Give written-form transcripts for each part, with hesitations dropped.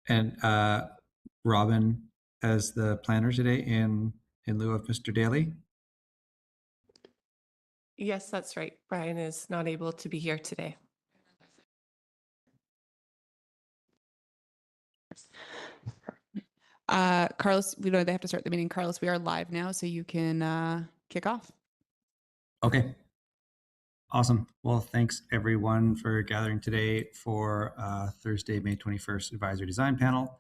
And Robin as the planner today in lieu of Mr. Daly? Yes, that's right. Bryan is not able to be here today. Carlos, we know they have to start the meeting. Carlos, we are live now, so you can kick off. Okay. Awesome. Well, thanks everyone for gathering today for Thursday, May 21st Advisory Design Panel.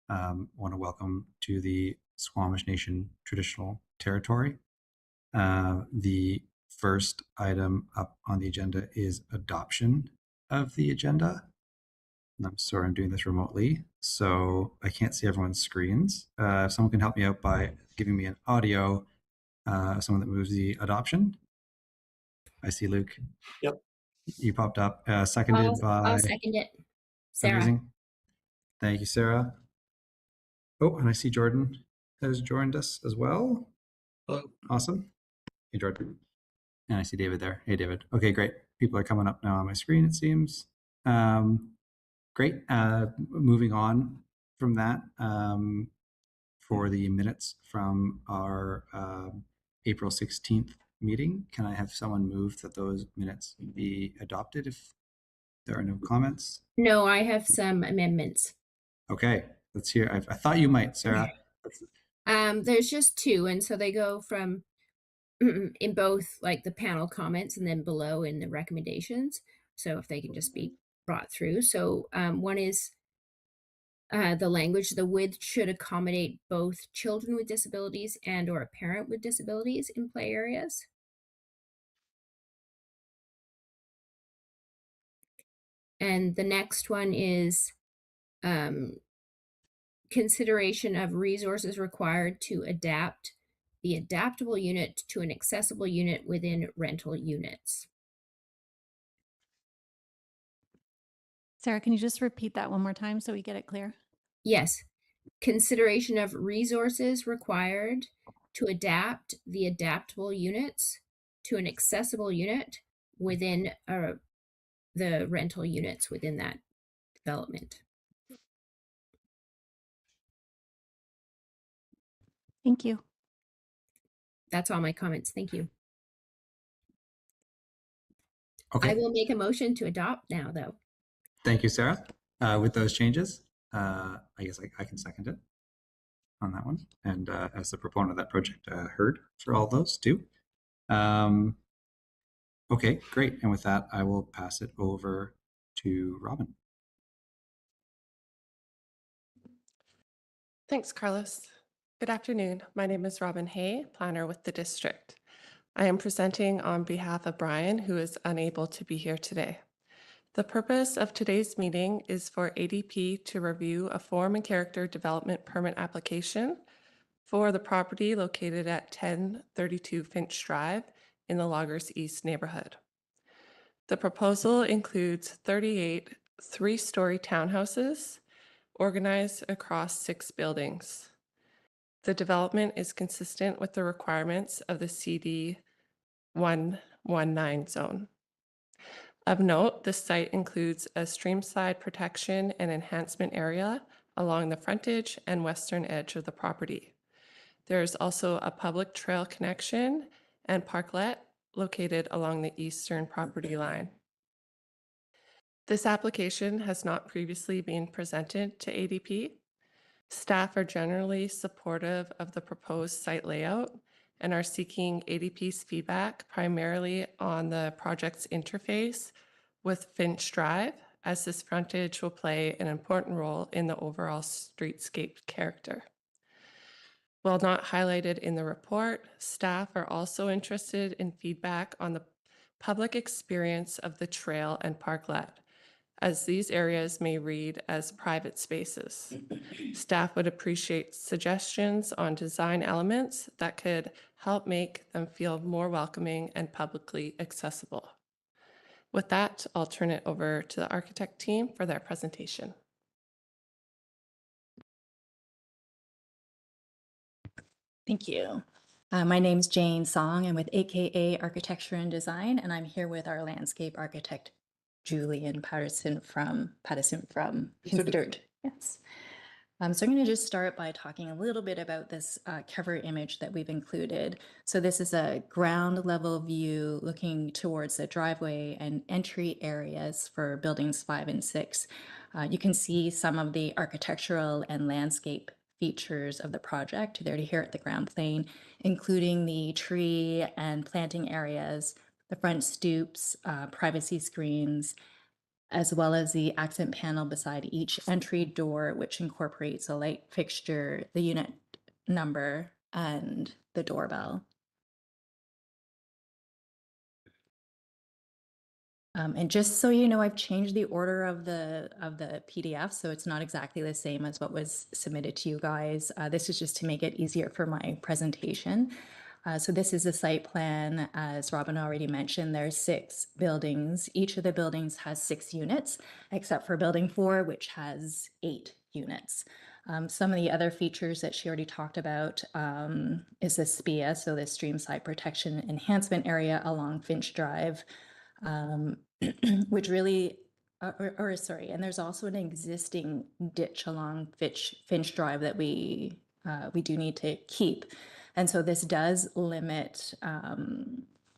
Want to welcome to the Squamish Nation traditional territory. The first item up on the agenda is adoption of the agenda. And I'm sorry, I'm doing this remotely, so I can't see everyone's screens. If someone can help me out by giving me an audio, someone that moves the adoption. I see Luke. Yep. You popped up. Seconded by. I'll second it. Sarah. Amazing. Thank you, Sarah. Oh, and I see Jordan has joined us as well. Hello. Awesome. Hey, Jordan. And I see David there. Hey, David. Okay, great. People are coming up now on my screen, it seems. Great. Moving on from that, for the minutes from our April 16th meeting, can I have someone move that those minutes be adopted if there are no comments? No, I have some amendments. Okay, let's hear. I thought you might, Sarah. There's just two, and so they go from in both like the panel comments and then below in the recommendations. So if they can just be brought through. So one is the language, the width should accommodate both children with disabilities and or a parent with disabilities in play areas. And the next one is consideration of resources required to adapt the adaptable unit to an accessible unit within rental units. Sarah, can you just repeat that one more time so we get it clear? Yes. Consideration of resources required to adapt the adaptable units to an accessible unit within the rental units within that development. Thank you. That's all my comments. Thank you. Okay. I will make a motion to adopt now, though. Thank you, Sarah. With those changes, I guess I can second it on that one. And as the proponent of that project, heard for all those too. Okay, great. And with that, I will pass it over to Robin. Thanks, Carlos. Good afternoon. My name is Robin Hay, planner with the district. I am presenting on behalf of Bryan, who is unable to be here today. The purpose of today's meeting is for ADP to review a form and character development permit application for the property located at 1032 Finch Drive in the Loggers East neighborhood. The proposal includes 38 three-story townhouses organized across 6 buildings. The development is consistent with the requirements of the CD 119 zone. Of note, the site includes a streamside protection and enhancement area along the frontage and western edge of the property. There is also a public trail connection and parklet located along the eastern property line. This application has not previously been presented to ADP. Staff are generally supportive of the proposed site layout and are seeking ADP's feedback primarily on the project's interface with Finch Drive, as this frontage will play an important role in the overall streetscape character. While not highlighted in the report, staff are also interested in feedback on the public experience of the trail and parklet, as these areas may read as private spaces. Staff would appreciate suggestions on design elements that could help make them feel more welcoming and publicly accessible. With that, I'll turn it over to the architect team for their presentation. Thank you. My name's Jane Song. I'm with AKA Architecture and Design, and I'm here with our landscape architect, Julian Patterson from Considered. Yes. So I'm going to just start by talking a little bit about this cover image that we've included. So this is a ground level view looking towards the driveway and entry areas for buildings 5 and 6. You can see some of the architectural and landscape features of the project there here at the ground plane, including the tree and planting areas, the front stoops, privacy screens, as well as the accent panel beside each entry door, which incorporates a light fixture, the unit number, and the doorbell. And just so you know, I've changed the order of the PDF, so it's not exactly the same as what was submitted to you guys. This is just to make it easier for my presentation. So this is the site plan. As Robin already mentioned, there's 6 buildings. Each of the buildings has 6 units, except for building 4, which has 8 units. Some of the other features that she already talked about is the SPIA, so the Stream Side Protection Enhancement Area along Finch Drive, which really, sorry, and there's also an existing ditch along Finch Drive that we do need to keep. And so this does limit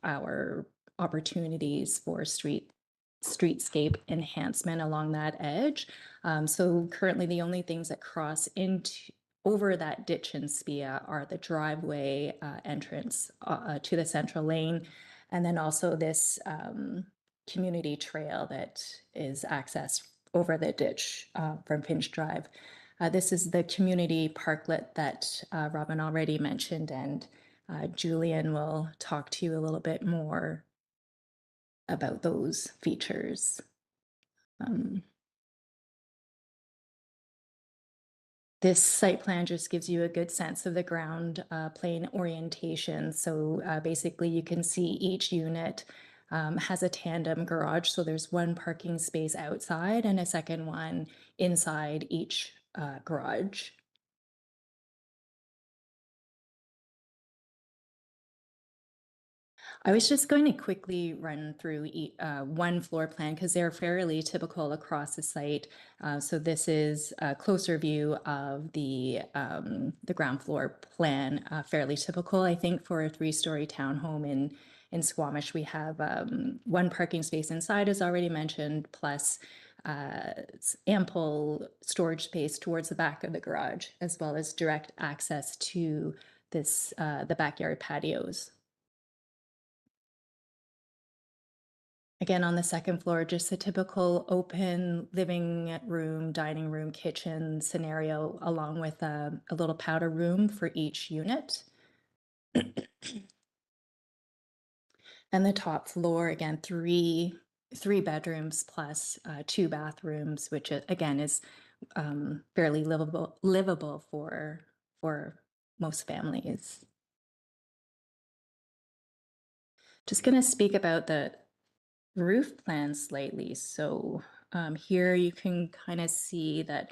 our opportunities for streetscape enhancement along that edge. So currently the only things that cross over that ditch and SPIA are the driveway entrance to the central lane, and then also this community trail that is accessed over the ditch from Finch Drive. This is the community parklet that Robin already mentioned, and Julian will talk to you a little bit more about those features. This site plan just gives you a good sense of the ground plane orientation. So basically you can see each unit has a tandem garage. So there's one parking space outside and a second one inside each garage. I was just going to quickly run through one floor plan because they're fairly typical across the site. So this is a closer view of the ground floor plan, fairly typical, I think, for a 3-story townhome in Squamish. We have one parking space inside, as already mentioned, plus ample storage space towards the back of the garage, as well as direct access to the backyard patios. Again, on the second floor, just a typical open living room, dining room, kitchen scenario, along with a little powder room for each unit. And the top floor, again, three bedrooms plus 2 bathrooms, which again is fairly livable for most families. Just going to speak about the roof plan slightly. So here you can kind of see that,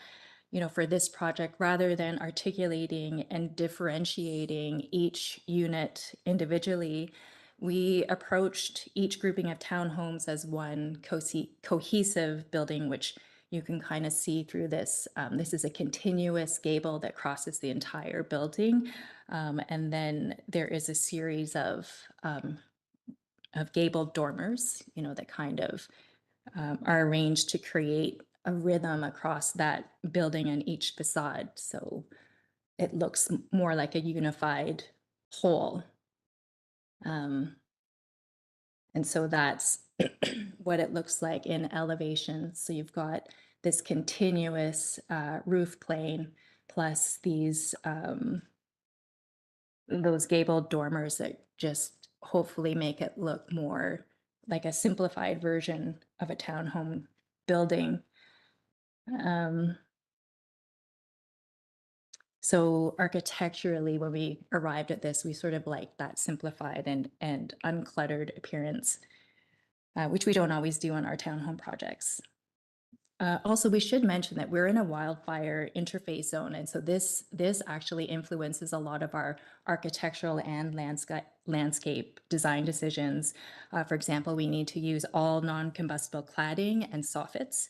for this project, rather than articulating and differentiating each unit individually, we approached each grouping of townhomes as one cohesive building, which you can kind of see through this. This is a continuous gable that crosses the entire building. And then there is a series of gabled dormers, that kind of are arranged to create a rhythm across that building and each facade. So it looks more like a unified whole. And so that's what it looks like in elevation. So you've got this continuous roof plane plus these those gabled dormers that just hopefully make it look more like a simplified version of a townhome building. So architecturally, when we arrived at this, we sort of liked that simplified and uncluttered appearance, which we don't always do on our townhome projects. Also, we should mention that we're in a wildfire interface zone, and so this actually influences a lot of our architectural and landscape design decisions. For example, we need to use all non-combustible cladding and soffits.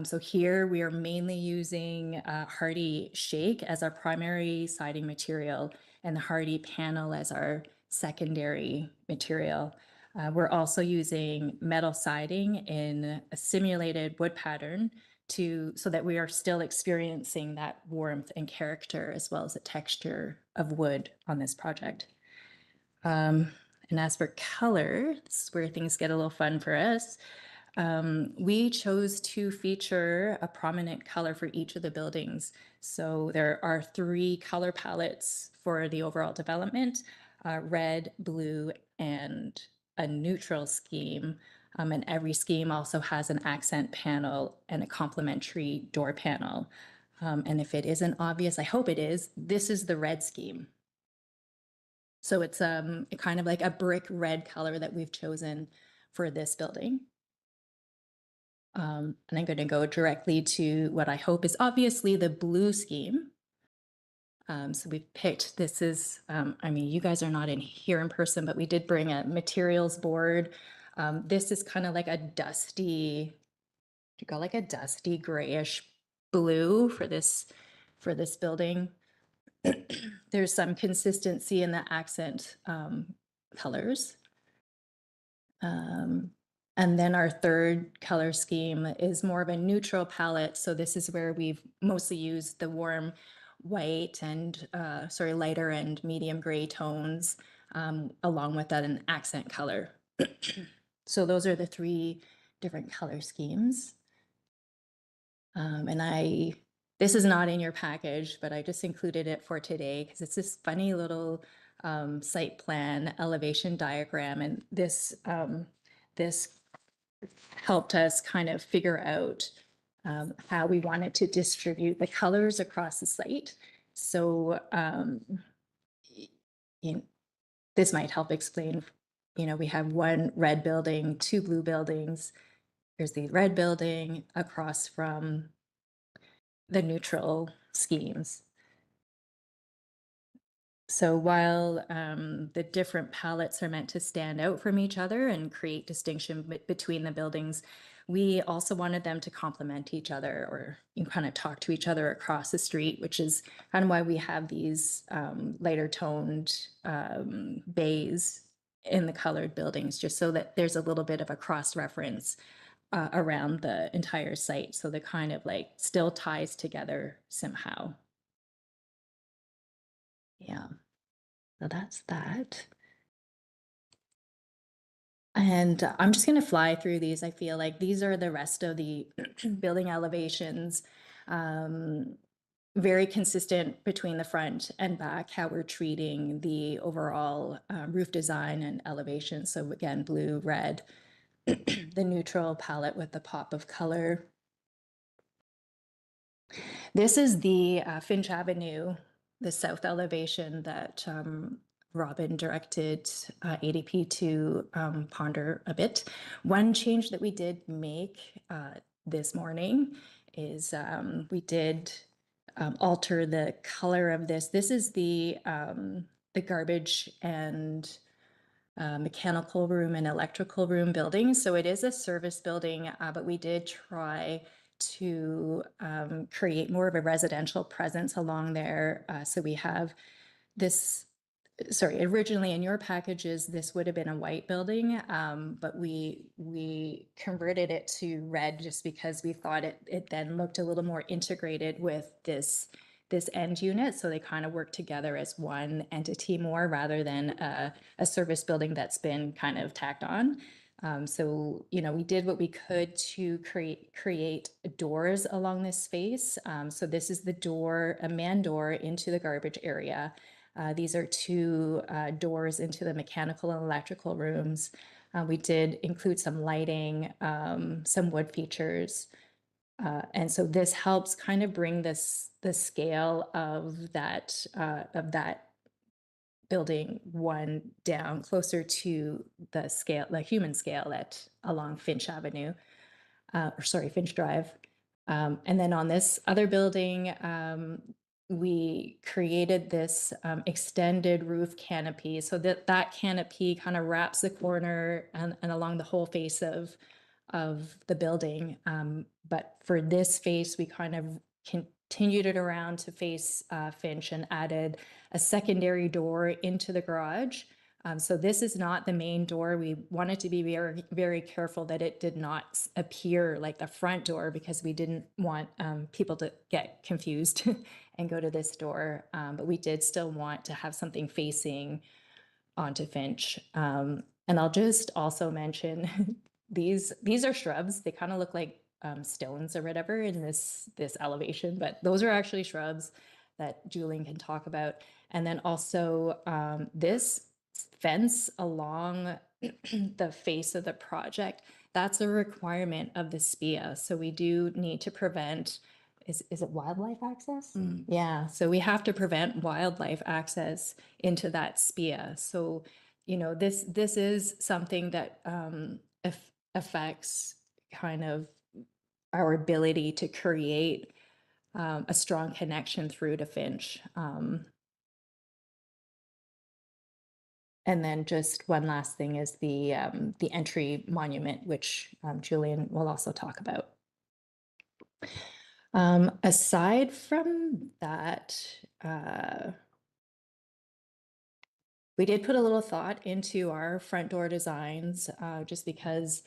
So here we are mainly using hardy shake as our primary siding material and the hardy panel as our secondary material. We're also using metal siding in a simulated wood pattern so that we are still experiencing that warmth and character as well as the texture of wood on this project. And as for color, this is where things get a little fun for us. We chose to feature a prominent color for each of the buildings. So there are 3 color palettes for the overall development, red, blue, and a neutral scheme. And every scheme also has an accent panel and a complementary door panel. And if it isn't obvious, I hope it is, this is the red scheme. So it's kind of like a brick red color that we've chosen for this building. And I'm going to go directly to what I hope is obviously the blue scheme. So we've picked, this is, I mean, you guys are not in here in person, but we did bring a materials board. This is kind of like a dusty, you got like a dusty grayish blue for this building. There's some consistency in the accent colors. And then our third color scheme is more of a neutral palette. So this is where we've mostly used the warm white and lighter and medium gray tones, along with that an accent color. So those are the 3 different color schemes. And this is not in your package, but I just included it for today because it's this funny little site plan elevation diagram. And this helped us kind of figure out how we wanted to distribute the colors across the site. So this might help explain, we have 1 red building, 2 blue buildings. There's the red building across from the neutral schemes. So while the different palettes are meant to stand out from each other and create distinction between the buildings, we also wanted them to complement each other or kind of talk to each other across the street, which is kind of why we have these lighter toned bays in the colored buildings, just so that there's a little bit of a cross reference around the entire site. So the kind of like still ties together somehow. Yeah. So that's that. And I'm just going to fly through these. I feel like these are the rest of the building elevations. Very consistent between the front and back, how we're treating the overall roof design and elevation. So again, blue, red, the neutral palette with the pop of color. This is the Finch Avenue, the south elevation that Robin directed ADP to ponder a bit. One change that we did make this morning is we did alter the color of this. This is the garbage and mechanical room and electrical room building. So it is a service building, but we did try to create more of a residential presence along there. So we have this, originally in your packages, this would have been a white building, but we converted it to red just because we thought it then looked a little more integrated with this end unit. So they kind of work together as one entity more rather than a service building that's been kind of tacked on. So, we did what we could to create doors along this space. So this is the door, a man door into the garbage area. These are 2 doors into the mechanical and electrical rooms. We did include some lighting, some wood features. And so this helps kind of bring the scale of that building 1 down closer to the human scale along Finch Avenue, Finch Drive. And then on this other building, we created this extended roof canopy so that canopy kind of wraps the corner and along the whole face of of the building. But for this face, we kind of continued it around to face Finch and added a secondary door into the garage. So this is not the main door. We wanted to be very, very careful that it did not appear like the front door, because we didn't want people to get confused and go to this door. But we did still want to have something facing onto Finch. And I'll just also mention these are shrubs. They kind of look like stones or whatever in this elevation, but those are actually shrubs that Julian can talk about. And then also this fence along the face of the project, that's a requirement of the SPIA. So we do need to prevent, is it wildlife access? Yeah, so we have to prevent wildlife access into that SPIA. So, you know, this is something that affects kind of our ability to create a strong connection through to Finch. And then just one last thing is the entry monument, which Julian will also talk about. Aside from that, we did put a little thought into our front door designs, just because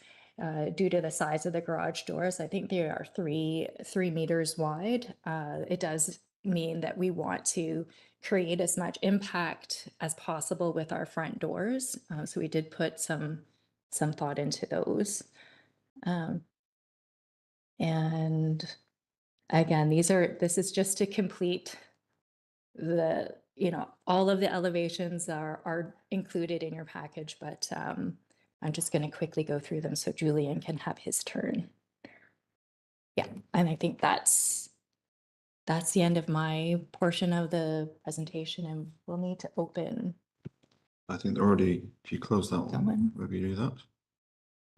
due to the size of the garage doors, I think they are 3 meters wide. It does mean that we want to create as much impact as possible with our front doors. So we did put some thought into those. And again, this is just to complete the, you know, all of the elevations are included in your package, but I'm just going to quickly go through them so Julian can have his turn. Yeah, and I think that's the end of my portion of the presentation, and we'll need to open. I think they're already, if you close that one, Someone. maybe do that.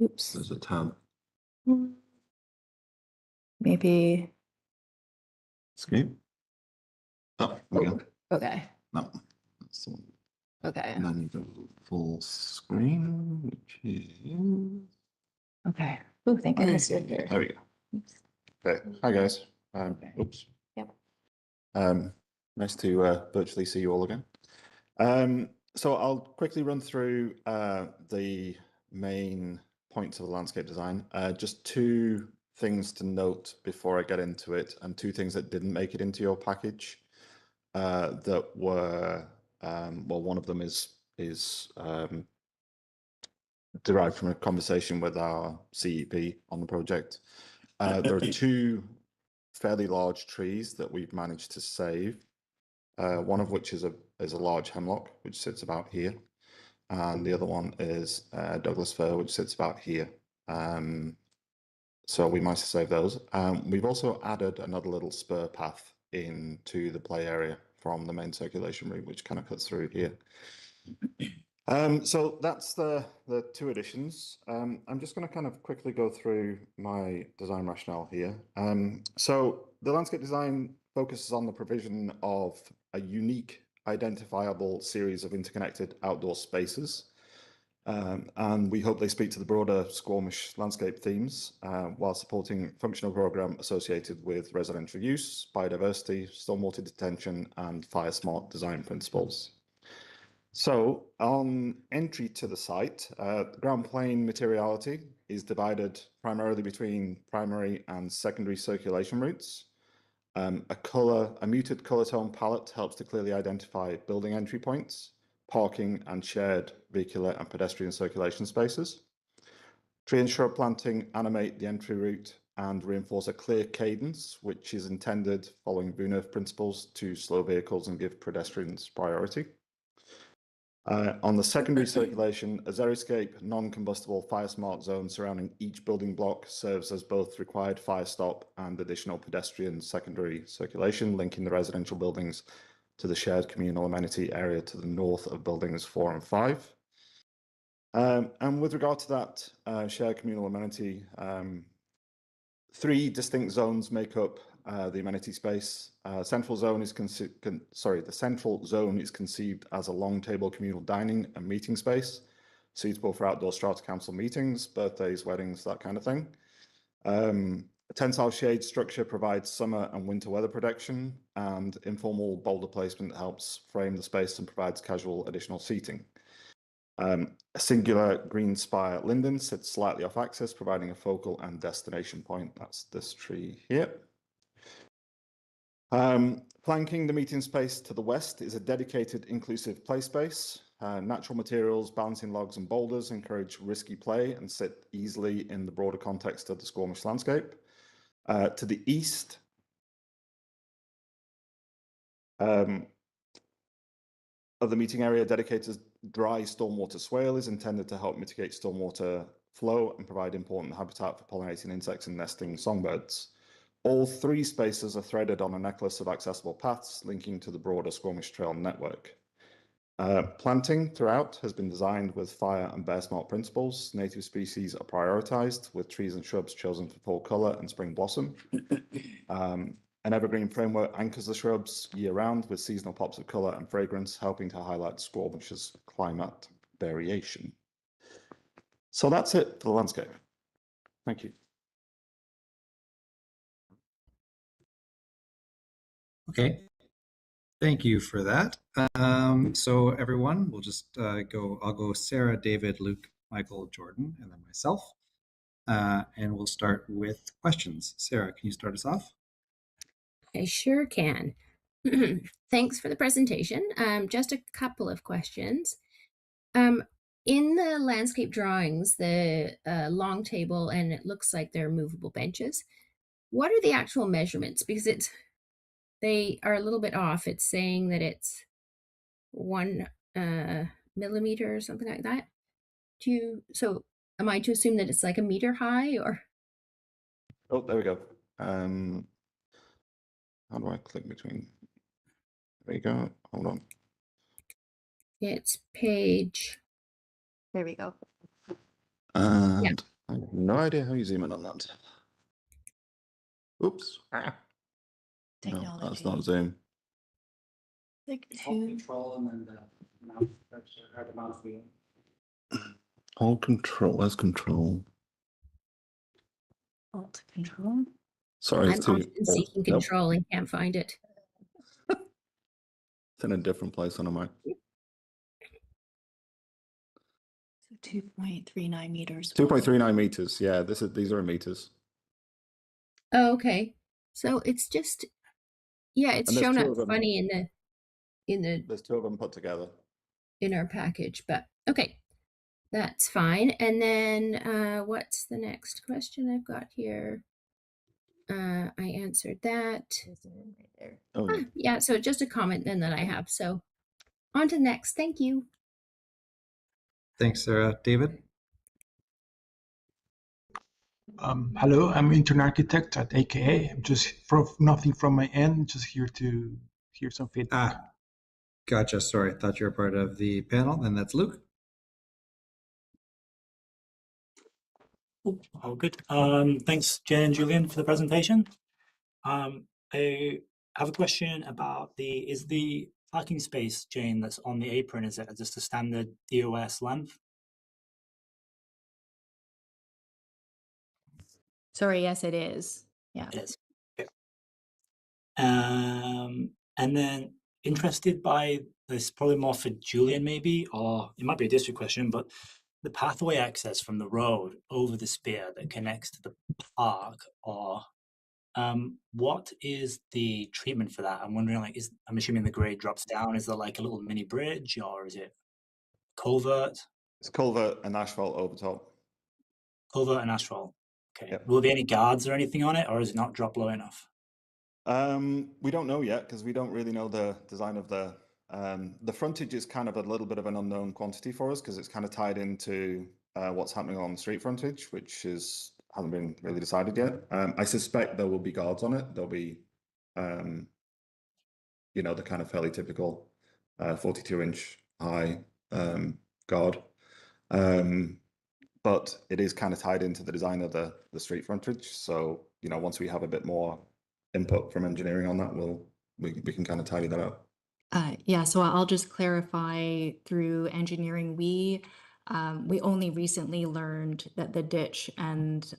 Oops. There's a tab. Maybe. Escape. Oh, there we go. Okay. No, that's the one. Okay. And then you go full screen, which is. Okay. Oh, thank goodness you're here. There we go. Oops. Okay. Hi guys. Okay. Oops. Yep. Nice to virtually see you all again. So I'll quickly run through the main points of the landscape design. Just 2 things to note before I get into it, and 2 things that didn't make it into your package that were, well, one of them is derived from a conversation with our CEP on the project. There are 2 fairly large trees that we've managed to save. One of which is a large hemlock, which sits about here, and the other one is Douglas fir, which sits about here. So we managed to save those. We've also added another little spur path into the play area from the main circulation route, which kind of cuts through here. So that's the 2 additions. I'm just going to kind of quickly go through my design rationale here. So the landscape design focuses on the provision of a unique, identifiable series of interconnected outdoor spaces. And we hope they speak to the broader Squamish landscape themes while supporting functional program associated with residential use, biodiversity, stormwater detention, and fire smart design principles. So on entry to the site, ground plane materiality is divided primarily between primary and secondary circulation routes. A muted color tone palette helps to clearly identify building entry points, parking and shared vehicular and pedestrian circulation spaces. Tree and shrub planting animate the entry route and reinforce a clear cadence, which is intended, following Villeneuve principles, to slow vehicles and give pedestrians priority. On the secondary circulation, a xeriscape non-combustible fire smart zone surrounding each building block serves as both required fire stop and additional pedestrian secondary circulation, linking the residential buildings to the shared communal amenity area to the north of buildings 4 and 5. And with regard to that shared communal amenity, 3 distinct zones make up the amenity space. The central zone is conceived as a long table communal dining and meeting space, suitable for outdoor strata council meetings, birthdays, weddings, that kind of thing. A tensile shade structure provides summer and winter weather protection, and informal boulder placement helps frame the space and provides casual additional seating. A singular green spire linden sits slightly off axis, providing a focal and destination point. That's this tree here. Flanking the meeting space to the west is a dedicated inclusive play space. Natural materials, balancing logs and boulders encourage risky play and sit easily in the broader context of the Squamish landscape. To the east, of the meeting area, dedicated dry stormwater swale is intended to help mitigate stormwater flow and provide important habitat for pollinating insects and nesting songbirds. All three spaces are threaded on a necklace of accessible paths linking to the broader Squamish Trail network. Planting throughout has been designed with fire and bear smart principles. Native species are prioritized, with trees and shrubs chosen for fall color and spring blossom. An evergreen framework anchors the shrubs year-round with seasonal pops of color and fragrance, helping to highlight Squamish's climate variation. So that's it for the landscape. Thank you. Okay, thank you for that. So everyone, we'll just I'll go Sarah, David, Luke, Michael, Jordan, and then myself. And we'll start with questions. Sarah, can you start us off? I sure can. Thanks for the presentation. Just a couple of questions. In the landscape drawings, the long table, and it looks like they're movable benches. What are the actual measurements? Because they are a little bit off. It's saying that it's 1 millimeter or something like that. So am I to assume that it's like a meter high, or? Oh, there we go. How do I click between? There you go. Hold on. It's page. There we go. And I have no idea how you zoom in on that. Oops. No, that's not zoom. Like Control and then the mouse, the mouse wheel. Hold control. Where's control? Alt control. Sorry, I'm it's too. often seeking Nope. control and can't find it. It's in a different place on a Mac. So 2.39 meters. 2.39 meters. Yeah, these are in meters. Oh, okay. So it's just, yeah, it's And there's shown two up of them. funny in There's two of them put together. in our package, but okay, that's fine. And then what's the next question I've got here? I answered that. Right there. Oh, yeah. Yeah, so just a comment then that I have. So on to next. Thank you. Thanks, Sarah. David? Hello, I'm intern architect at AKA. I'm just nothing from my end, just here to hear some feedback. Gotcha. Sorry, I thought you were part of the panel, and that's Luke. Oh, good. Thanks, Jen and Julian, for the presentation. I have a question about is the parking space, Jane, that's on the apron, is it just a standard DOS length? Sorry, yes, it is. Yeah. It is. Okay. And then interested by this, probably more for Julian maybe, or it might be a district question, but the pathway access from the road over the spear that connects to the park, or what is the treatment for that? I'm wondering, like, I'm assuming the grade drops down. Is there like a little mini bridge, or is it culvert? It's culvert and asphalt over top. Culvert and asphalt. Okay. Yep. Will there be any guards or anything on it, or is it not drop low enough? We don't know yet because we don't really know the design of the frontage is kind of a little bit of an unknown quantity for us because it's kind of tied into what's happening on the street frontage, which hasn't been really decided yet. I suspect there will be guards on it. There'll be, the kind of fairly typical 42-inch high guard. But it is kind of tied into the design of the street frontage. So, once we have a bit more input from engineering on that, we can kind of tidy that up. Yeah, so I'll just clarify through engineering. We We only recently learned that the ditch and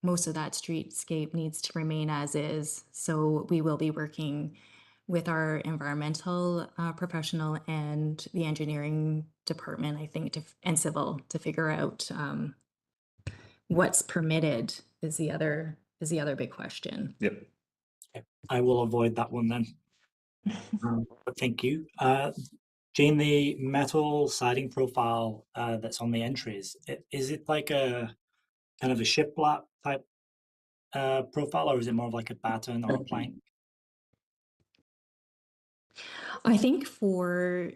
most of that streetscape needs to remain as is. So we will be working with our environmental professional and the engineering department, I think, and civil to figure out what's permitted is the other big question. Yep. Okay. I will avoid that one then. But thank you. Jane, the metal siding profile that's on the entries, is it like a kind of a shiplap type profile, or is it more of like a batten or a plank? I think for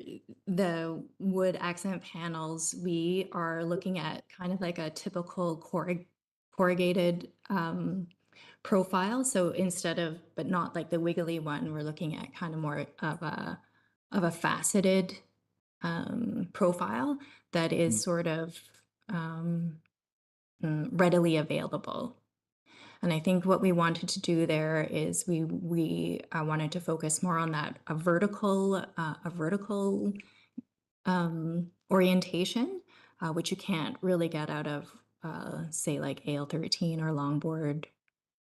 the wood accent panels, we are looking at kind of like a typical corrugated profile. So instead of, but not like the wiggly one, we're looking at kind of more of a faceted profile that is sort of readily available. And I think what we wanted to do there is we wanted to focus more on that a vertical orientation, which you can't really get out of say like AL13 or longboard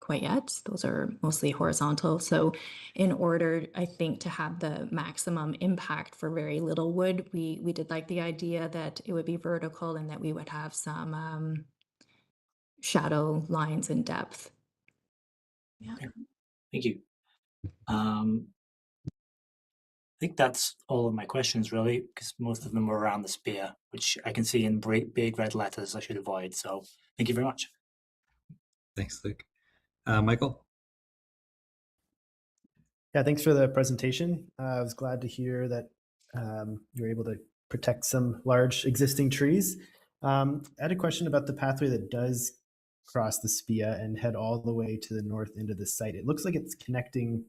quite yet. Those are mostly horizontal. So in order, I think, to have the maximum impact for very little wood, we did like the idea that it would be vertical and that we would have some shadow lines and depth. Yeah. Okay. Thank you. I think that's all of my questions really, because most of them were around the spear, which I can see in big red letters I should avoid. So thank you very much. Thanks, Luke. Michael? Yeah, thanks for the presentation. I was glad to hear that you were able to protect some large existing trees. I had a question about the pathway that does cross the Spia and head all the way to the north end of the site. It looks like it's connecting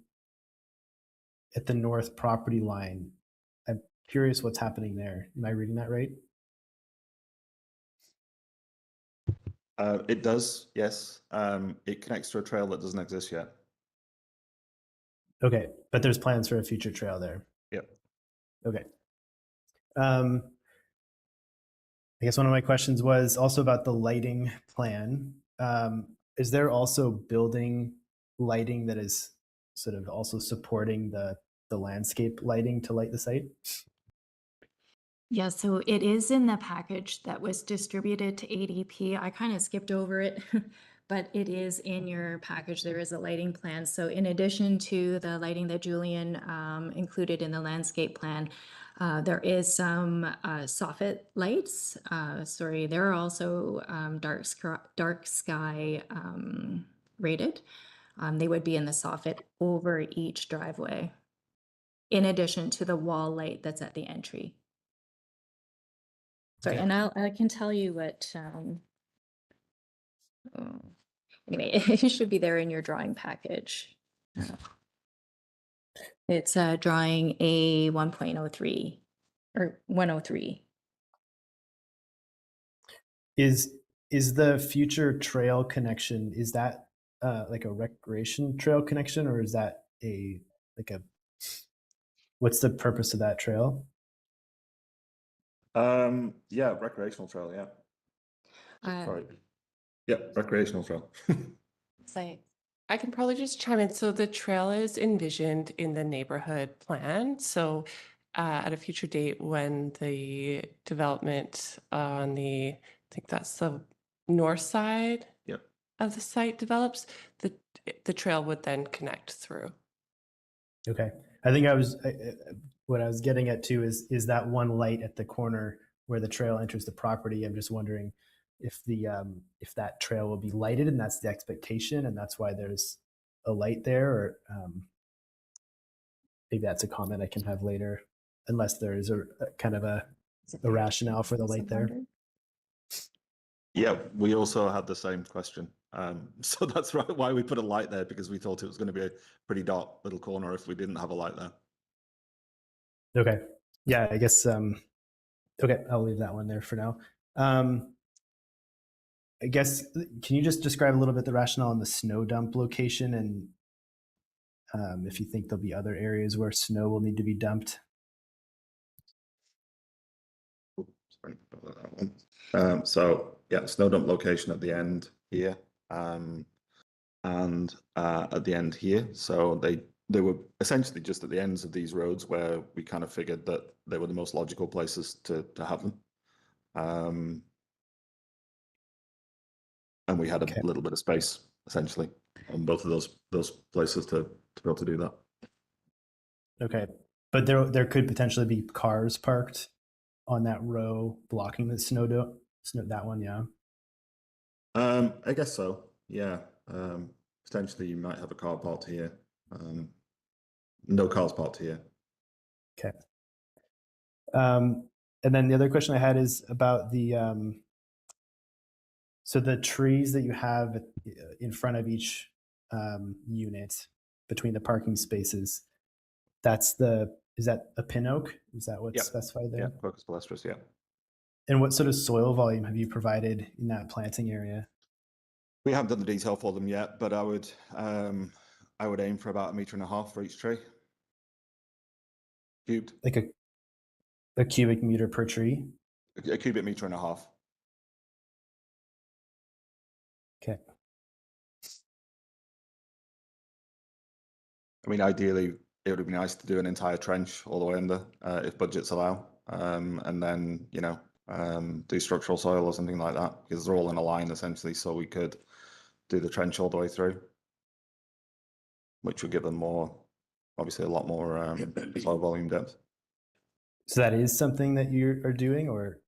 at the north property line. I'm curious what's happening there. Am I reading that right? It does, yes. It connects to a trail that doesn't exist yet. Okay, but there's plans for a future trail there. Yep. Okay. I guess one of my questions was also about the lighting plan. Is there also building lighting that is sort of also supporting the landscape lighting to light the site? Yeah, so it is in the package that was distributed to ADP. I kind of skipped over it, but it is in your package. There is a lighting plan. So in addition to the lighting that Julian included in the landscape plan, there is some soffit lights. Sorry, there are also dark sky rated. They would be in the soffit over each driveway, in addition to the wall light that's at the entry. Sorry, Okay. and I can tell you what, anyway, it should be there in your drawing package. It's drawing A 1.03 or 103. Is the future trail connection, is that like a recreation trail connection, or is that what's the purpose of that trail? Yeah, recreational trail, yeah. Sorry. Yeah, recreational trail. Like, I can probably just chime in. So the trail is envisioned in the neighborhood plan. So at a future date, when the development on I think that's the north side Yep. of the site develops, the trail would then connect through. Okay, I think what I was getting at too is that one light at the corner where the trail enters the property. I'm just wondering if that trail will be lighted, and that's the expectation, and that's why there's a light there, or maybe that's a comment I can have later, unless there is a kind of a rationale for the light there. Yeah, we also had the same question. So that's right why we put a light there, because we thought it was going to be a pretty dark little corner if we didn't have a light there. Okay. Yeah, I guess, okay, I'll leave that one there for now. I guess, can you just describe a little bit the rationale on the snow dump location, and if you think there'll be other areas where snow will need to be dumped? that one. So yeah, snow dump location at the end here, and at the end here. So they were essentially just at the ends of these roads where we kind of figured that they were the most logical places to have them. And we had a Okay. little bit of space essentially on both of those places to be able to do that. Okay, but there could potentially be cars parked on that row blocking the snow that one, yeah. I guess so. Yeah. Potentially you might have a car parked here. No cars parked here. Okay. And then the other question I had is about the so the trees that you have in front of each unit between the parking spaces. Is that a pin oak? Is that what's Yep. specified there? Yeah, Quercus palustris, yeah. And what sort of soil volume have you provided in that planting area? We haven't done the detail for them yet, but I would aim for about 1.5 meters for each tree. Cubed. Like a cubic meter per tree? A cubic 1.5 meters. Okay. I mean, ideally, it would be nice to do an entire trench all the way under, if budgets allow, and then do structural soil or something like that, because they're all in a line essentially. So we could do the trench all the way through, which would give them obviously a lot more soil volume depth. So that is something that you are doing, or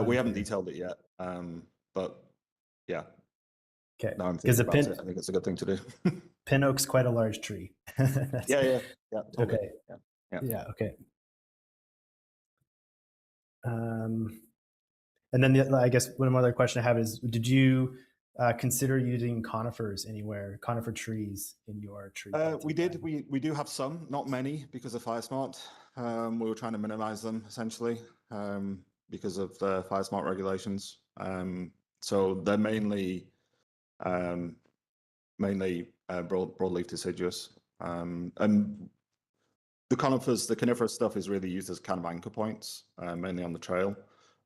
we haven't detailed it yet, but yeah. Okay. Now I'm thinking about it. I think it's a good thing to do. Pin oak's quite a large tree. Yeah, totally. Okay. Yeah. Okay. And then I guess one other question I have is, did you consider using conifer trees in your tree? We did. We do have some, not many, because of FireSmart. We were trying to minimize them essentially because of the FireSmart regulations. So they're mainly broadleaf deciduous, and the coniferous stuff is really used as kind of anchor points, mainly on the trail.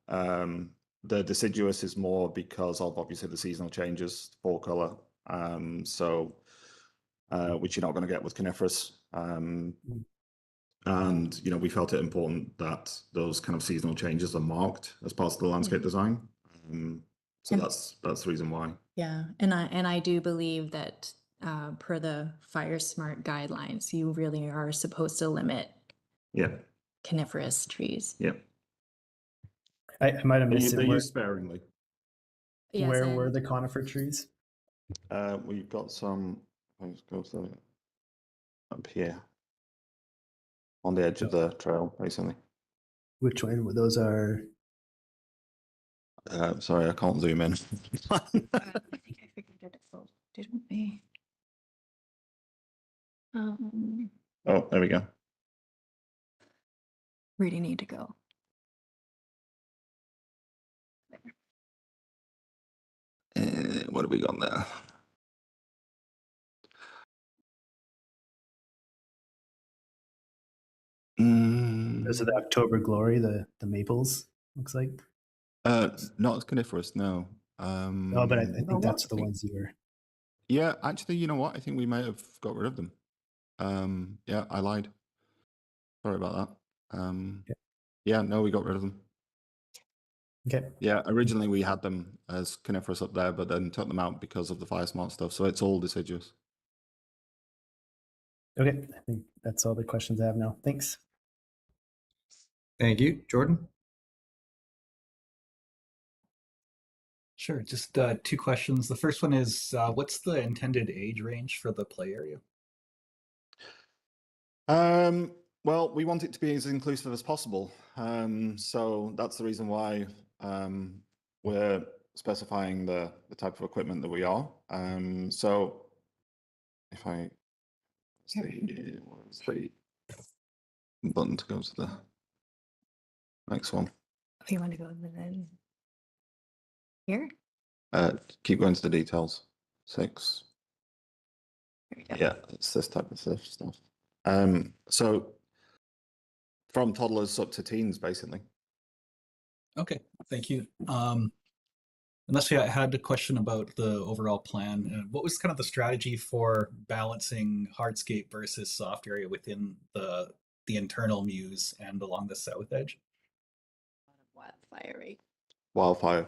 The deciduous is more because of obviously the seasonal changes, fall color, which you're not going to get with coniferous. And we felt it important that those kind of seasonal changes are marked as part of the landscape design. So that's the reason why. Yeah, and I do believe that per the FireSmart guidelines, you really are supposed to limit coniferous trees. Yeah. I might have missed it. They use sparingly. Yes, where were the conifer trees? We've got some. Let's go to up here on the edge of the trail, basically. Which one? Those are. Sorry, I can't zoom in. I think I figured it out, didn't we? Oh, there we go. Where do you need to go? What have we got there? Those are the October Glory, the maples, looks like. Not as coniferous, no. Oh, but I think that's the ones you were. Yeah, actually, you know what? I think we might have got rid of them. Yeah, I lied. Sorry about that. Yeah, no, we got rid of them. Okay. Yeah, originally we had them as coniferous up there, but then took them out because of the FireSmart stuff. So it's all deciduous. Okay, I think that's all the questions I have now. Thanks. Thank you. Jordan? Sure, just 2 questions. The first one is, what's the intended age range for the play area? Well, we want it to be as inclusive as possible. So that's the reason why we're specifying the type of equipment that we are. So if I see the button to go to the next one. Oh, you want to go then here? Keep going to the details. 6. Yeah, it's this type of stuff. So from toddlers up to teens, basically. Okay, thank you. Unless I had a question about the overall plan, what was kind of the strategy for balancing hardscape versus soft area within the internal muse and along the south edge? Wildfire rate. Wildfire,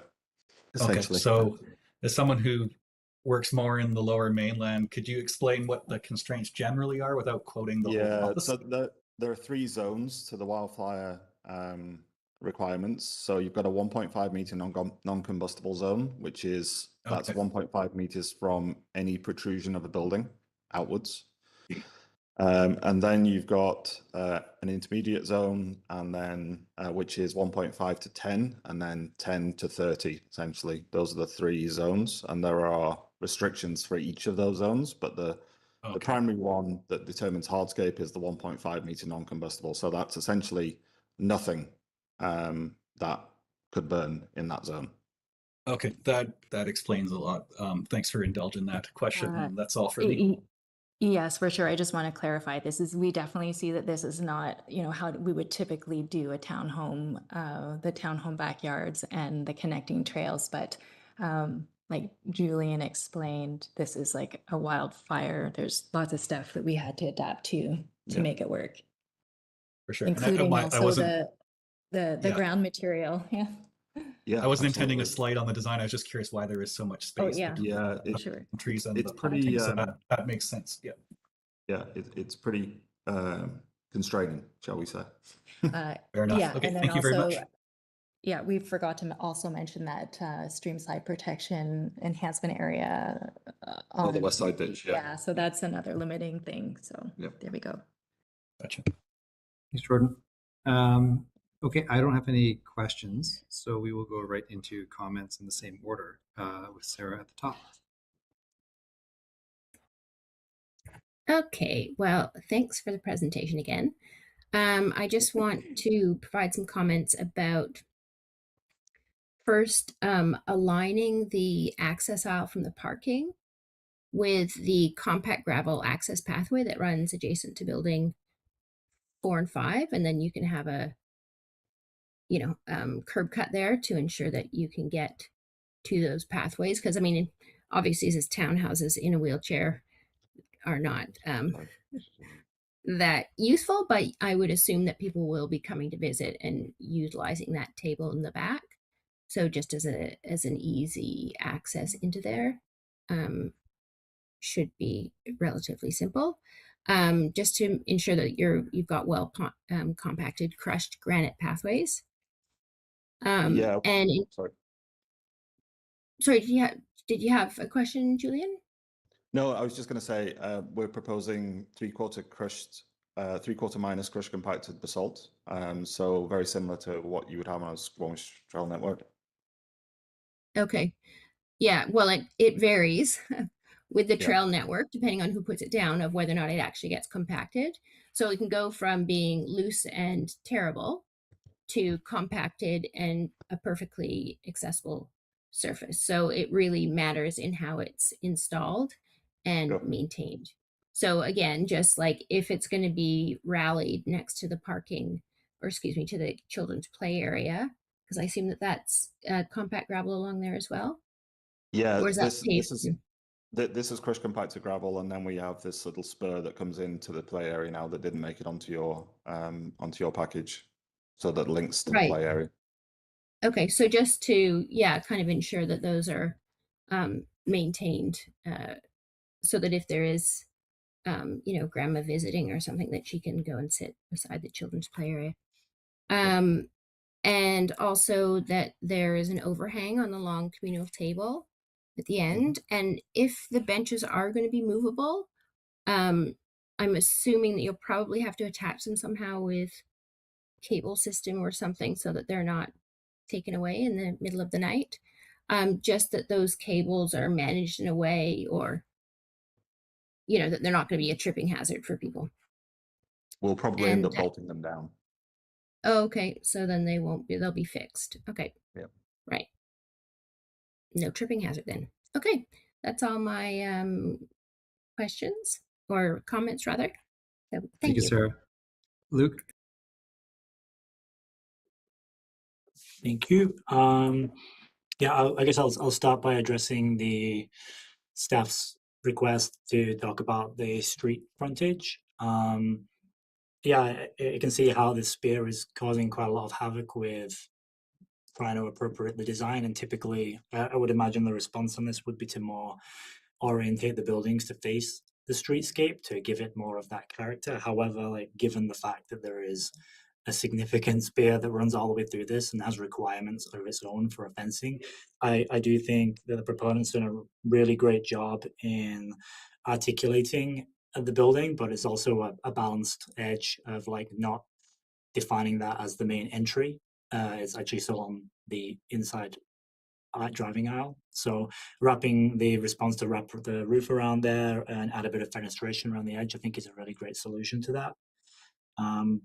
Okay, essentially. so as someone who works more in the lower mainland, could you explain what the constraints generally are without quoting the whole Yeah, policy? so there are 3 zones to the wildfire requirements. So you've got a 1.5 meter non-combustible zone, which is that's Okay. 1.5 meters from any protrusion of a building outwards. And then you've got an intermediate zone, and then which is 1.5 to 10, and then 10 to 30. Essentially, those are the 3 zones, and there are restrictions for each of those zones. But the primary one that determines hardscape is the 1.5 meter non-combustible. So that's essentially nothing that could burn in that zone. Okay, that explains a lot. Thanks for indulging that question. That's all for me. Yes, for sure. I just want to clarify, we definitely see that this is not, how we would typically do a townhome, the townhome backyards and the connecting trails. But like Julian explained, this is like a wildfire. There's lots of stuff that we had to adapt to make it work. For sure. Including I also wasn't, the ground material. Yeah. Yeah, I wasn't intending a absolutely. slight on the design. I was just curious why there is so much Oh, space yeah. between Yeah, the Sure. trees and it's the pretty, planting. So that makes sense. Yeah. Yeah, it's pretty constraining, shall we say. Fair enough. Yeah, Okay, and then thank you very much. Yeah, we forgot to also mention that streamside protection enhancement area. Oh, the west side ditch, yeah. Yeah, so that's another limiting thing. So Yep. there we go. Gotcha. Thanks, Jordan. Okay, I don't have any questions, so we will go right into comments in the same order with Sarah at the top. Okay, well, thanks for the presentation again. I just want to provide some comments about first aligning the access aisle from the parking with the compact gravel access pathway that runs adjacent to building 4 and 5, and then you can have a curb cut there to ensure that you can get to those pathways, because I mean obviously these townhouses in a wheelchair are not that useful, but I would assume that people will be coming to visit and utilizing that table in the back. So just as an easy access into there, should be relatively simple. Just to ensure that you've got well compacted crushed granite pathways. Yeah. And Sorry. did you have a question, Julian? No, I was just going to say we're proposing 3/4 minus crushed compacted basalt. So very similar to what you would have on a Squamish trail network. Okay. Yeah, well, it varies with the trail network, depending on who puts it down, of whether or not it actually gets compacted. So it can go from being loose and terrible to compacted and a perfectly accessible surface. So it really matters in how it's installed and maintained. So again, just like if it's going to be rallied next to the parking, or excuse me, to the children's play area, because I assume that that's compact gravel along there as well. Yeah, Or is that this is crushed compacted gravel, and then we have this little spur that comes into the play area now that didn't make it onto your package, so that links to the play area. Okay, so just to kind of ensure that those are maintained, so that if there is grandma visiting or something, that she can go and sit beside the children's play area. And also that there is an overhang on the long communal table at the end. And if the benches are going to be movable, I'm assuming that you'll probably have to attach them somehow with cable system or something so that they're not taken away in the middle of the night. Just that those cables are managed in a way, or that they're not going to be a tripping hazard for people. We'll probably end up bolting them down. Oh, okay, so then they'll be fixed. Okay. Yep. Right. No tripping hazard then. Okay, that's all my questions or comments rather. So, thank you, Sarah. Luke? Thank you. Yeah, I guess I'll start by addressing the staff's request to talk about the street frontage. Yeah, you can see how this spear is causing quite a lot of havoc with trying to appropriate the design, and typically I would imagine the response on this would be to more orientate the buildings to face the streetscape to give it more of that character. However, like given the fact that there is a significant spear that runs all the way through this and has requirements of its own for fencing, I do think that the proponents done a really great job in articulating the building, but it's also a balanced edge of like not defining that as the main entry. It's actually still on the inside driving aisle. So wrapping the response to wrap the roof around there and add a bit of fenestration around the edge, I think is a really great solution to that. I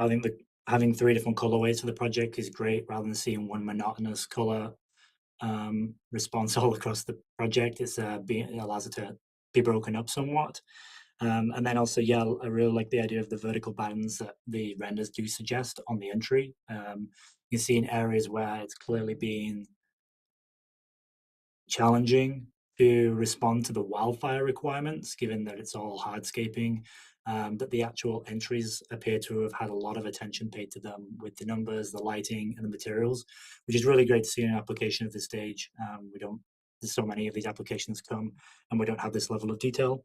think having 3 different colorways for the project is great rather than seeing one monotonous color response all across the project. It allows it to be broken up somewhat. And then also, yeah, I really like the idea of the vertical bands that the renders do suggest on the entry. You see in areas where it's clearly been challenging to respond to the wildfire requirements, given that it's all hardscaping, that the actual entries appear to have had a lot of attention paid to them with the numbers, the lighting, and the materials, which is really great to see in an application of this stage. There's so many of these applications come, and we don't have this level of detail.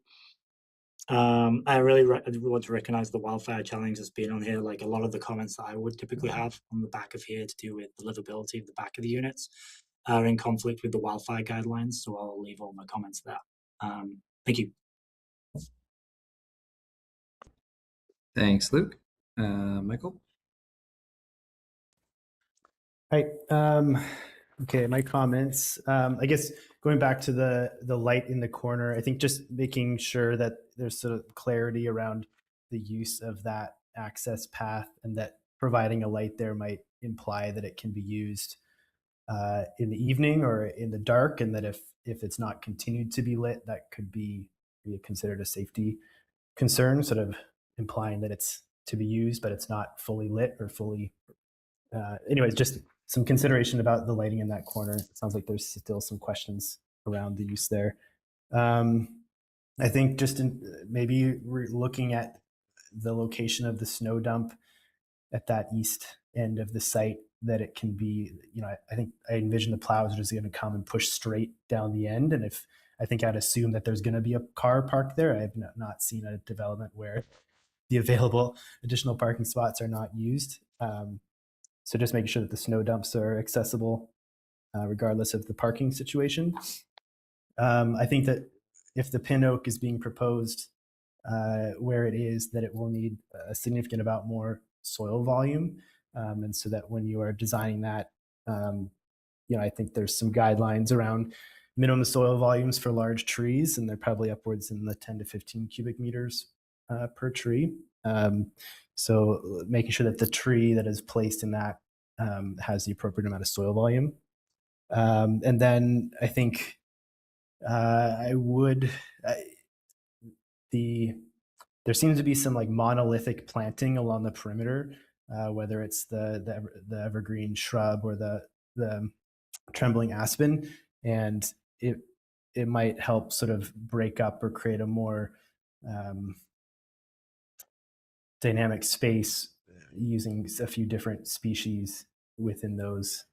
I really want to recognize the wildfire challenge that's been on here. Like a lot of the comments that I would typically have on the back of here to do with the livability of the back of the units are in conflict with the wildfire guidelines. So I'll leave all my comments there. Thank you. Thanks, Luke. Michael? Hi. Okay, my comments. I guess going back to the light in the corner, I think just making sure that there's sort of clarity around the use of that access path, and that providing a light there might imply that it can be used in the evening or in the dark, and that if it's not continued to be lit, that could be considered a safety concern, sort of implying that it's to be used, but it's not fully lit or fully. Anyways, just some consideration about the lighting in that corner. It sounds like there's still some questions around the use there. I think just maybe we're looking at the location of the snow dump at that east end of the site, that it can be, I think I envision the plows are just going to come and push straight down the end. And I think I'd assume that there's going to be a car parked there. I have not seen a development where the available additional parking spots are not used. So just making sure that the snow dumps are accessible regardless of the parking situation. I think that if the pin oak is being proposed where it is, that it will need a significant amount more soil volume. And so that when you are designing that, I think there's some guidelines around minimum soil volumes for large trees, and they're probably upwards in the 10 to 15 cubic meters per tree. So making sure that the tree that is placed in that has the appropriate amount of soil volume. And then I think there seems to be some like monolithic planting along the perimeter, whether it's the evergreen shrub or the trembling aspen, and it might help sort of break up or create a more dynamic space using a few different species within those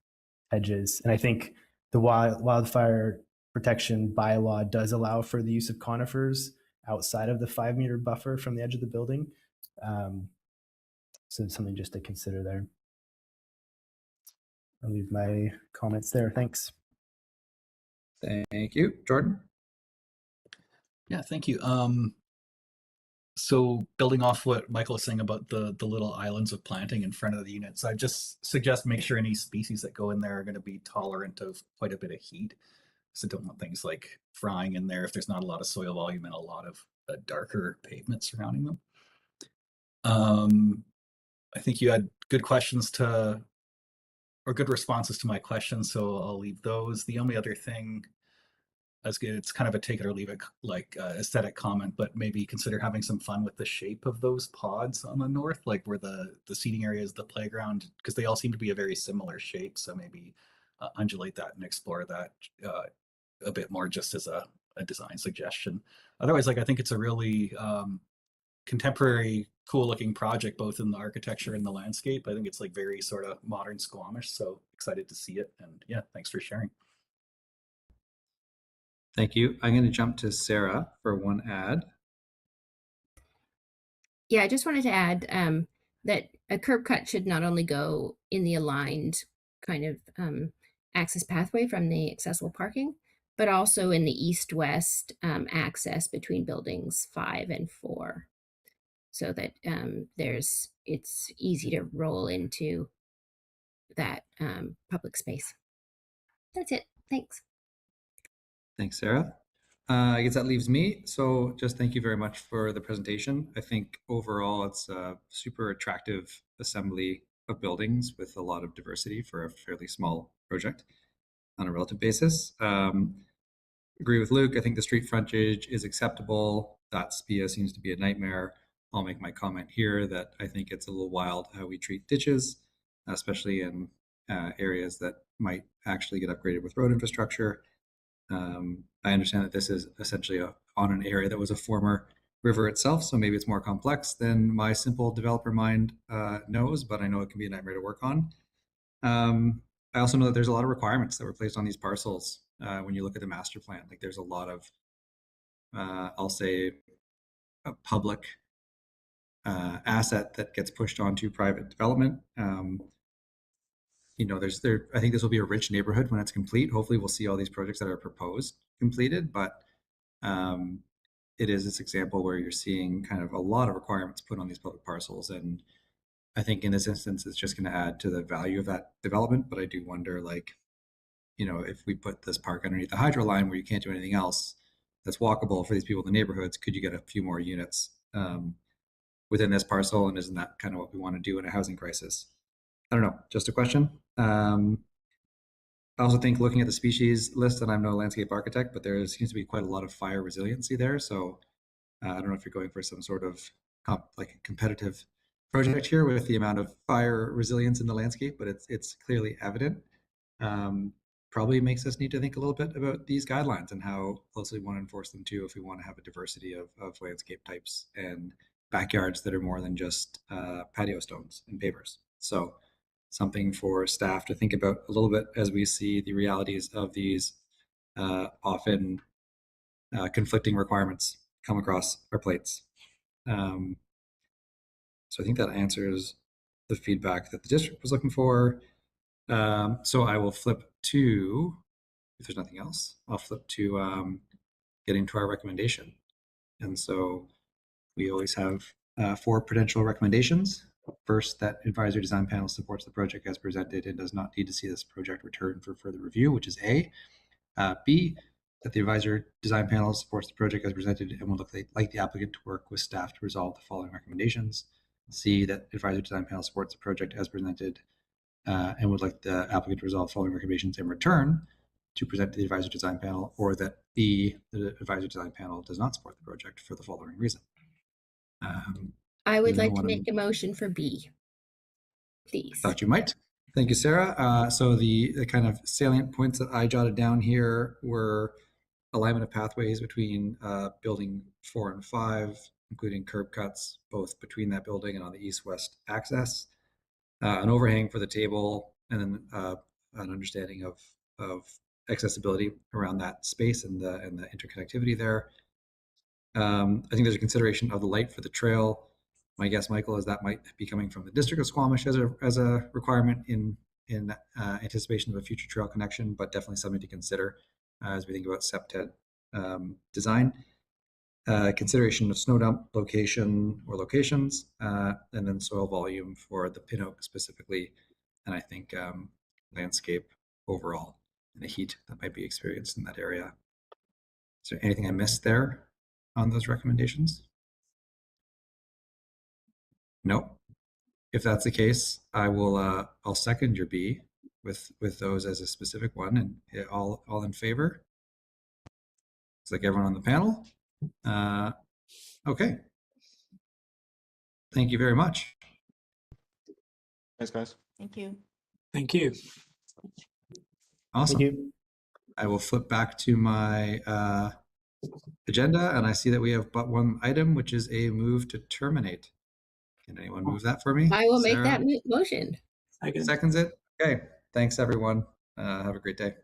hedges. And I think the wildfire protection bylaw does allow for the use of conifers outside of the 5-meter buffer from the edge of the building. So it's something just to consider there. I'll leave my comments there. Thanks. Thank you. Jordan? Yeah, thank you. So building off what Michael was saying about the little islands of planting in front of the units, I just suggest make sure any species that go in there are going to be tolerant of quite a bit of heat. So don't want things like frying in there if there's not a lot of soil volume and a lot of darker pavement surrounding them. I think you had good questions or good responses to my questions, so I'll leave those. The only other thing it's kind of a take it or leave it like aesthetic comment, but maybe consider having some fun with the shape of those pods on the north, like where the seating area is the playground, because they all seem to be a very similar shape. So maybe undulate that and explore that a bit more, just as a design suggestion. Otherwise, like I think it's a really contemporary, cool looking project, both in the architecture and the landscape. I think it's like very sort of modern Squamish. So excited to see it. And yeah, thanks for sharing. Thank you. I'm going to jump to Sarah for one add. Yeah, I just wanted to add that a curb cut should not only go in the aligned kind of access pathway from the accessible parking, but also in the east-west access between buildings 5 and 4, so that it's easy to roll into that public space. That's it. Thanks. Thanks, Sarah. I guess that leaves me. So just thank you very much for the presentation. I think overall it's a super attractive assembly of buildings with a lot of diversity for a fairly small project on a relative basis. Agree with Luke. I think the street frontage is acceptable. That SPIA seems to be a nightmare. I'll make my comment here that I think it's a little wild how we treat ditches, especially in areas that might actually get upgraded with road infrastructure. I understand that this is essentially on an area that was a former river itself, so maybe it's more complex than my simple developer mind knows, but I know it can be a nightmare to work on. I also know that there's a lot of requirements that were placed on these parcels when you look at the master plan. Like there's a lot of, I'll say, a public asset that gets pushed onto private development. You know, I think this will be a rich neighborhood when it's complete. Hopefully we'll see all these projects that are proposed completed, but it is this example where you're seeing kind of a lot of requirements put on these public parcels. And I think in this instance, it's just going to add to the value of that development. But I do wonder, like, you know, if we put this park underneath the hydro line where you can't do anything else that's walkable for these people in the neighborhoods, could you get a few more units within this parcel? And isn't that kind of what we want to do in a housing crisis? I don't know, just a question. I also think looking at the species list, and I'm no landscape architect, but there seems to be quite a lot of fire resiliency there. So I don't know if you're going for some sort of like a competitive project here with the amount of fire resilience in the landscape, but it's clearly evident. Probably makes us need to think a little bit about these guidelines and how closely we want to enforce them too, if we want to have a diversity of landscape types and backyards that are more than just patio stones and pavers. So something for staff to think about a little bit as we see the realities of these often conflicting requirements come across our plates. So I think that answers the feedback that the district was looking for. So I will flip to, if there's nothing else, I'll flip to getting to our recommendation. And so we always have 4 potential recommendations. First, that advisory design panel supports the project as presented and does not need to see this project returned for further review, which is A. B, that the advisory design panel supports the project as presented and would look like the applicant to work with staff to resolve the following recommendations. C, that advisory design panel supports the project as presented and would like the applicant to resolve the following recommendations in return to present to the advisory design panel, or that B, the advisory design panel does not support the project for the following reason. I would like to make a motion for B, please. Thought you might. Thank you, Sarah. So the kind of salient points that I jotted down here were alignment of pathways between building 4 and 5, including curb cuts, both between that building and on the east-west access, an overhang for the table, and then an understanding of accessibility around that space and the interconnectivity there. I think there's a consideration of the light for the trail. My guess, Michael, is that might be coming from the district of Squamish as a requirement in anticipation of a future trail connection, but definitely something to consider as we think about SEPTED design. Consideration of snow dump location or locations, and then soil volume for the pin oak specifically, and I think landscape overall and the heat that might be experienced in that area. Is there anything I missed there on those recommendations? No. If that's the case, I will. I'll second your B with those as a specific one, and all in favor. Looks like everyone on the panel. Okay. Thank you very much. Thanks, guys. Thank you. Thank you. Awesome. Thank you. I will flip back to my agenda, and I see that we have but one item, which is a move to terminate. Can anyone move that for me? I will make Sarah that motion. seconds it. Okay. Thanks, everyone. Have a great day.